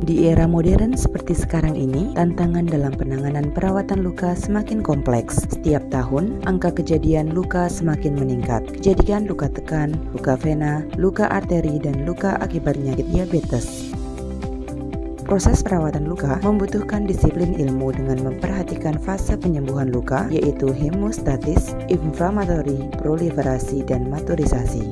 Di era modern seperti sekarang ini, tantangan dalam penanganan perawatan luka semakin kompleks. Setiap tahun, angka kejadian luka semakin meningkat. Kejadian luka tekan, luka vena, luka arteri, dan luka akibat penyakit diabetes. Proses perawatan luka membutuhkan disiplin ilmu dengan memperhatikan fase penyembuhan luka, yaitu hemostatis, inflamasi, proliferasi, dan maturisasi.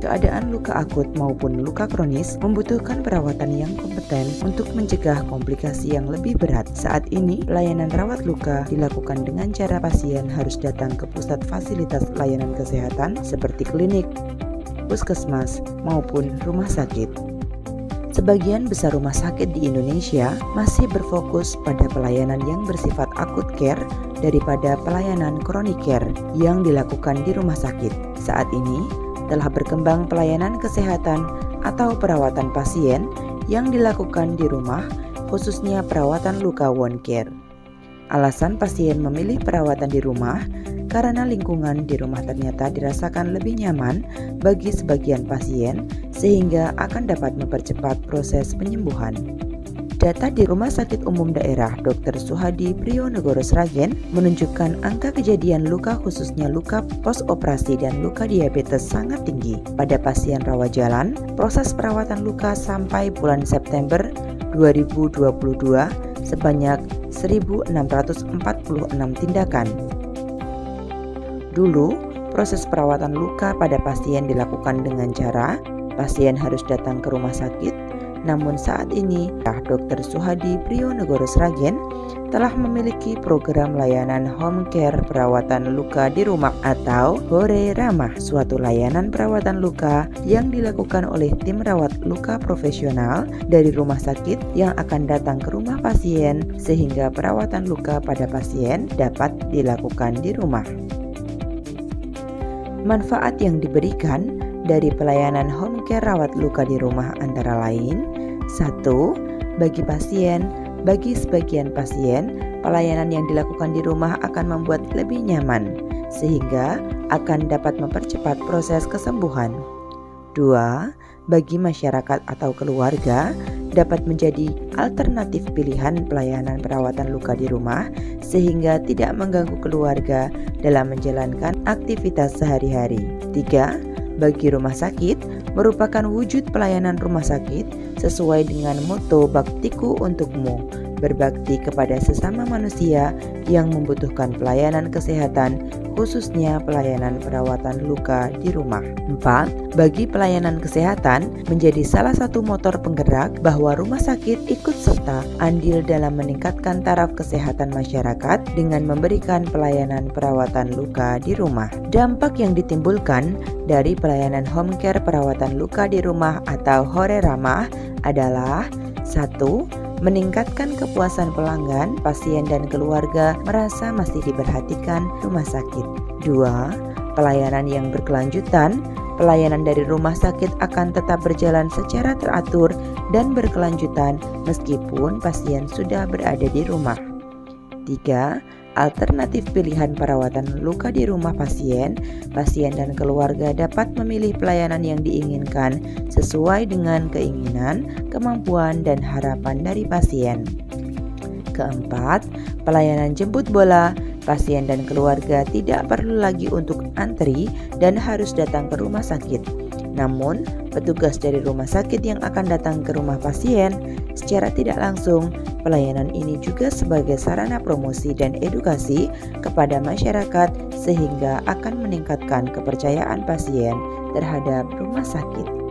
Keadaan luka akut maupun luka kronis membutuhkan perawatan yang kompeten untuk mencegah komplikasi yang lebih berat. Saat ini, pelayanan rawat luka dilakukan dengan cara pasien harus datang ke pusat fasilitas layanan kesehatan seperti klinik, puskesmas, maupun rumah sakit. Sebagian besar rumah sakit di Indonesia masih berfokus pada pelayanan yang bersifat akut care daripada pelayanan chronic care yang dilakukan di rumah sakit. Saat ini, telah berkembang pelayanan kesehatan atau perawatan pasien yang dilakukan di rumah, khususnya perawatan luka wound care. Alasan pasien memilih perawatan di rumah karena lingkungan di rumah ternyata dirasakan lebih nyaman bagi sebagian pasien sehingga akan dapat mempercepat proses penyembuhan. Data di Rumah Sakit Umum Daerah Dr. Suhadi Priyonegoros Sragen menunjukkan angka kejadian luka khususnya luka post-operasi dan luka diabetes sangat tinggi. Pada pasien rawat jalan, proses perawatan luka sampai bulan September 2022 sebanyak 1.646 tindakan. Dulu, proses perawatan luka pada pasien dilakukan dengan cara pasien harus datang ke rumah sakit. Namun saat ini, Dr. Suhadi Priyonegoros Sragen telah memiliki program layanan home care perawatan luka di rumah atau Hore Ramah, suatu layanan perawatan luka yang dilakukan oleh tim rawat luka profesional dari rumah sakit yang akan datang ke rumah pasien sehingga perawatan luka pada pasien dapat dilakukan di rumah. Manfaat yang diberikan dari pelayanan home care rawat luka di rumah antara lain: 1. Bagi sebagian pasien, pelayanan yang dilakukan di rumah akan membuat lebih nyaman, sehingga akan dapat mempercepat proses kesembuhan. 2. Bagi masyarakat atau keluarga, dapat menjadi alternatif pilihan pelayanan perawatan luka di rumah, sehingga tidak mengganggu keluarga dalam menjalankan aktivitas sehari-hari. 3. Bagi rumah sakit, merupakan wujud pelayanan rumah sakit sesuai dengan motto Baktiku Untukmu, berbakti kepada sesama manusia yang membutuhkan pelayanan kesehatan, khususnya pelayanan perawatan luka di rumah. 4. Bagi pelayanan kesehatan menjadi salah satu motor penggerak bahwa rumah sakit ikut serta andil dalam meningkatkan taraf kesehatan masyarakat dengan memberikan pelayanan perawatan luka di rumah. Dampak yang ditimbulkan dari pelayanan home care perawatan luka di rumah atau Hore Ramah adalah: 1. Meningkatkan kepuasan pelanggan, pasien dan keluarga merasa masih diperhatikan rumah sakit. 2. Pelayanan yang berkelanjutan. Pelayanan dari rumah sakit akan tetap berjalan secara teratur dan berkelanjutan meskipun pasien sudah berada di rumah. 3. Alternatif pilihan perawatan luka di rumah pasien dan keluarga dapat memilih pelayanan yang diinginkan sesuai dengan keinginan, kemampuan, dan harapan dari pasien. 4. Pelayanan jemput bola. Pasien dan keluarga tidak perlu lagi untuk antri dan harus datang ke rumah sakit. Namun, petugas dari rumah sakit yang akan datang ke rumah pasien secara tidak langsung. Pelayanan ini juga sebagai sarana promosi dan edukasi kepada masyarakat sehingga akan meningkatkan kepercayaan pasien terhadap rumah sakit.